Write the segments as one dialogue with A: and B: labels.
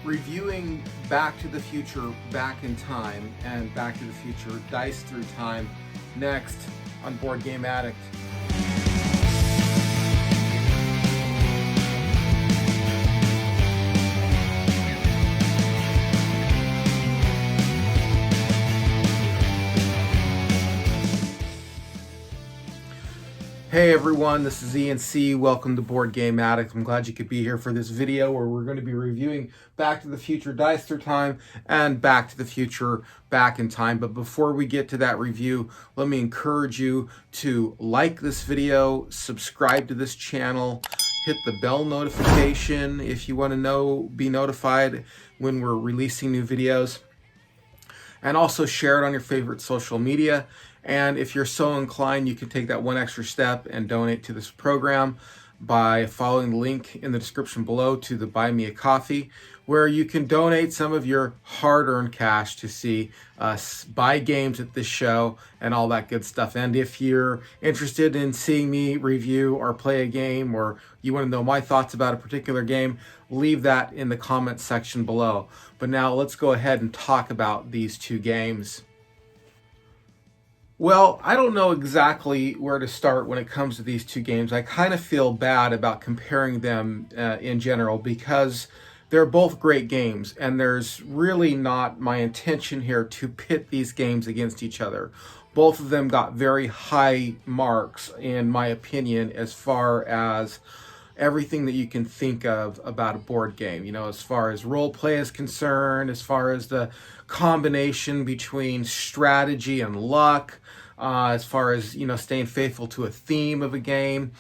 A: reviewing Back to the Future Back in Time and Back to the Future Dice Through Time next on Board Game Addict. Hey everyone, this is ENC. Welcome to Board Game Addict. I'm glad you could be here for this video where we're going to be reviewing Back to the Future Dice Through Time and Back to the Future Back in Time. But before we get to that review, let me encourage you to like this video, subscribe to this channel, hit the bell notification if you want to be notified when we're releasing new videos, and also share it on your favorite social media. And if you're so inclined, you can take that one extra step and donate to this program by following the link in the description below to the Buy Me a Coffee, where you can donate some of your hard-earned cash to see us buy games at this show and all that good stuff. And if you're interested in seeing me review or play a game, or you want to know my thoughts about a particular game, leave that in the comments section below. But now let's go ahead and talk about these two games. Well, I don't know exactly where to start when it comes to these two games. I kind of feel bad about comparing them in general because they're both great games, and there's really not my intention here to pit these games against each other. Both of them got very high marks, in my opinion, as far as everything that you can think of about a board game, you know, as far as role play is concerned, as far as the combination between strategy and luck, as far as, you know, staying faithful to a theme of a game.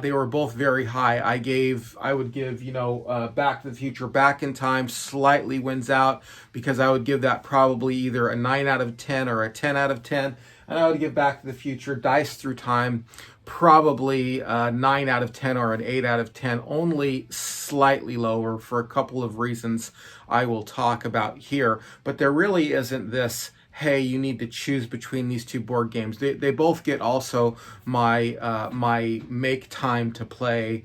A: They were both very high. I would give, you know, Back to the Future Back in Time slightly wins out, because I would give that probably either a 9 out of 10 or a 10 out of 10. And I would give Back to the Future Dice Through Time probably a 9 out of 10 or an 8 out of 10, only slightly lower for a couple of reasons I will talk about here. But there really isn't this, hey, you need to choose between these two board games. They both get also my my make time to play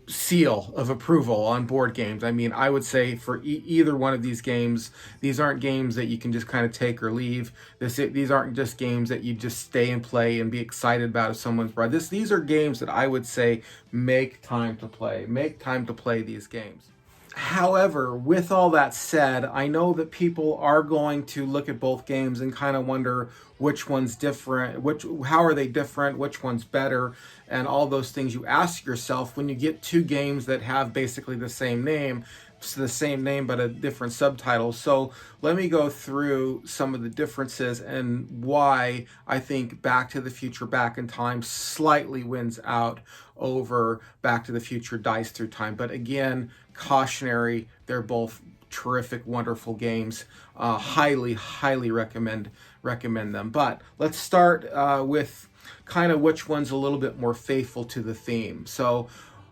A: seal of approval on board games. I mean, I would say for either one of these games, these aren't games that you can just kind of take or leave. These aren't just games that you just stay and play and be excited about if someone's brought. These are games that I would say make time to play. Make time to play these games. However, with all that said, I know that people are going to look at both games and kind of wonder which one's different, how are they different, which one's better, and all those things you ask yourself when you get two games that have basically the same name, but a different subtitle. So let me go through some of the differences and why I think Back to the Future Back in Time slightly wins out over Back to the Future Dice Through Time. But again, cautionary, they're both terrific, wonderful games. Highly recommend them. But let's start with kind of which one's a little bit more faithful to the theme. So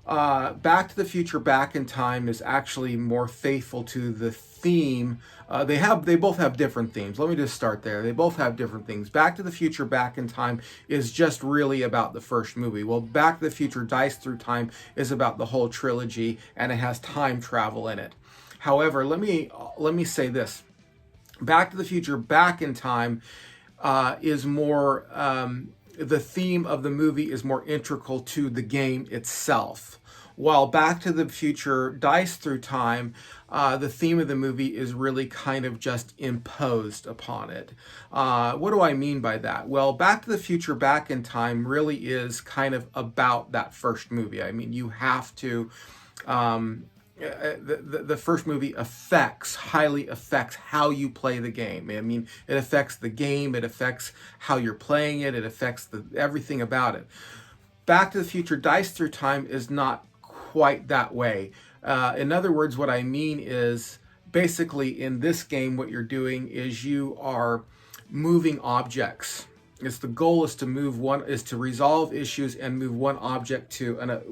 A: Back to the Future Back in Time is actually more faithful to the theme. They both have different themes. Let me just start there. They both have different things. Back to the Future Back in Time is just really about the first movie. Well, Back to the Future Dice Through Time is about the whole trilogy, and it has time travel in it. However, let me say this. Back to the Future Back in Time is more the theme of the movie is more integral to the game itself. While Back to the Future Dice Through Time, the theme of the movie is really kind of just imposed upon it. What do I mean by that? Well, Back to the Future Back in Time really is kind of about that first movie. I mean, you have to... the first movie highly affects how you play the game. I mean, it affects the game, it affects how you're playing it, it affects everything about it. Back to the Future Dice Through Time is not quite that way. In other words, what I mean is, basically in this game, what you're doing is you are moving objects. The goal is to resolve issues and move one object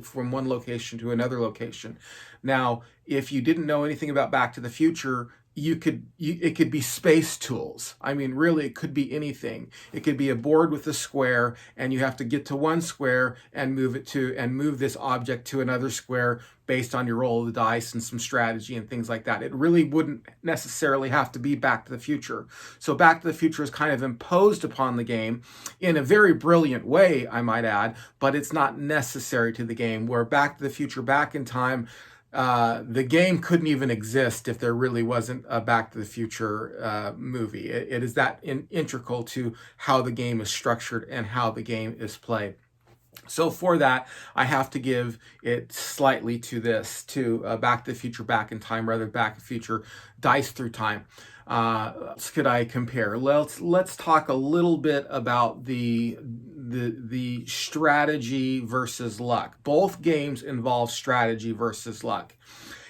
A: from one location to another location. Now, if you didn't know anything about Back to the Future, it could be space tools. I mean, really, it could be anything. It could be a board with a square, and you have to get to one square and move this object to another square based on your roll of the dice and some strategy and things like that. It really wouldn't necessarily have to be Back to the Future. So Back to the Future is kind of imposed upon the game in a very brilliant way, I might add, but it's not necessary to the game. Where Back to the Future, Back in Time, the game couldn't even exist if there really wasn't a Back to the Future movie. It is that integral to how the game is structured and how the game is played. So for that, I have to give it slightly to Back to the Future, Back in Time, rather Back to the Future, Dice Through Time. Could I compare? Let's talk a little bit about the strategy versus luck. Both games involve strategy versus luck,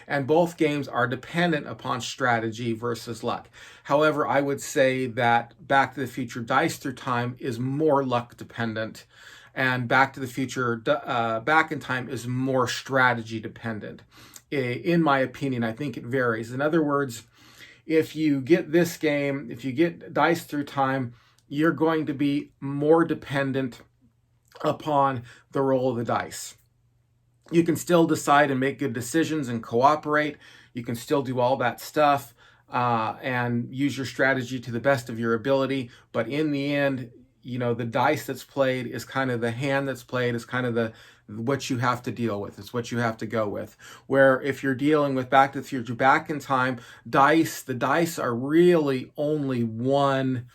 A: and both games are dependent upon strategy versus luck. However, I would say that Back to the Future Dice Through Time is more luck dependent, and Back to the Future Back in Time is more strategy dependent. In my opinion, I think it varies. In other words, if you get this game, if you get Dice Through Time, you're going to be more dependent upon the roll of the dice. You can still decide and make good decisions and cooperate. You can still do all that stuff and use your strategy to the best of your ability. But in the end, the dice that's played is kind of the hand that's played, is kind of what you have to deal with. It's what you have to go with. Where if you're dealing with Back to the Future, Back in Time, the dice are really only one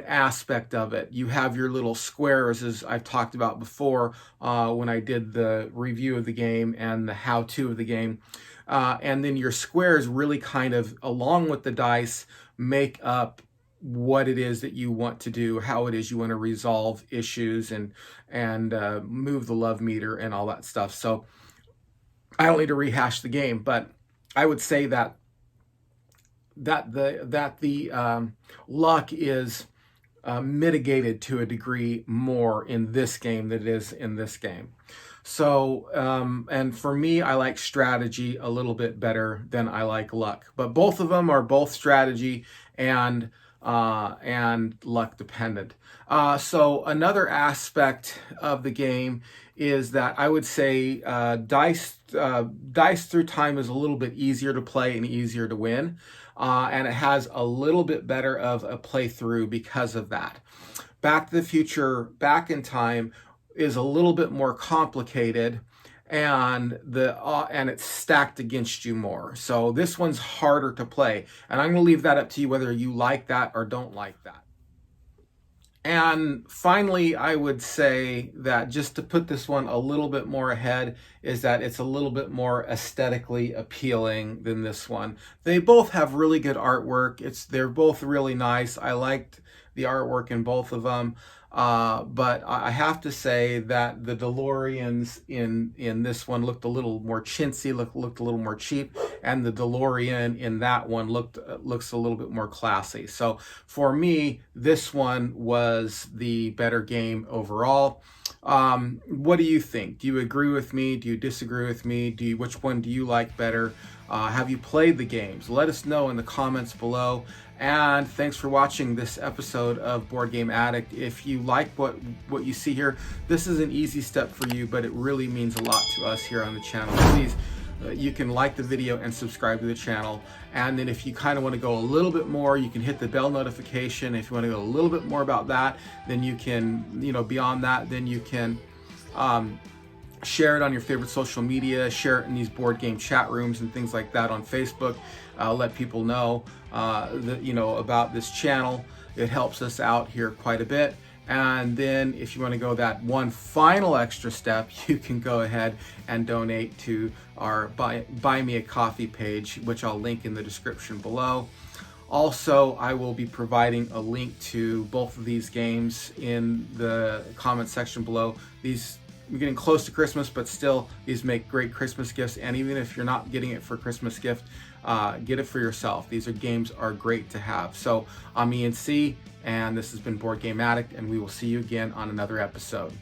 A: aspect of it. You have your little squares, as I've talked about before when I did the review of the game and the how-to of the game. And then your squares really kind of, along with the dice, make up what it is that you want to do, how it is you want to resolve issues and move the love meter and all that stuff. So I don't need to rehash the game, but I would say that the luck is mitigated to a degree more in this game than it is in this game. So, and for me, I like strategy a little bit better than I like luck. But both of them are both strategy and luck dependent. So another aspect of the game is that I would say Dice Through Time is a little bit easier to play and easier to win. And it has a little bit better of a playthrough because of that. Back to the Future, Back in Time is a little bit more complicated, and it's stacked against you more. So this one's harder to play, and I'm going to leave that up to you whether you like that or don't like that. And finally, I would say that just to put this one a little bit more ahead is that it's a little bit more aesthetically appealing than this one. They both have really good artwork. They're both really nice. I liked the artwork in both of them. But I have to say that the DeLoreans in this one looked a little more chintzy, looked a little more cheap, and the DeLorean in that one looks a little bit more classy. So for me, this one was the better game overall. What do you think? Do you agree with me? Do you disagree with me? Which one do you like better? Have you played the games? Let us know in the comments below. And thanks for watching this episode of Board Game Addict. If you like what you see here, this is an easy step for you, but it really means a lot to us here on the channel. Please, you can like the video and subscribe to the channel. And then if you kind of want to go a little bit more, you can hit the bell notification. If you want to go a little bit more about that, then you can, beyond that, then you can share it on your favorite social media, share it in these board game chat rooms and things like that on Facebook. Let people know about this channel. It helps us out here quite a bit. And then if you want to go that one final extra step, you can go ahead and donate to our Buy Me a Coffee page, which I'll link in the description below. Also, I will be providing a link to both of these games in the comment section below. We're getting close to Christmas, but still, these make great Christmas gifts. And even if you're not getting it for a Christmas gift, get it for yourself. These games are great to have. So I'm Ian C, and this has been Board Game Addict, and we will see you again on another episode.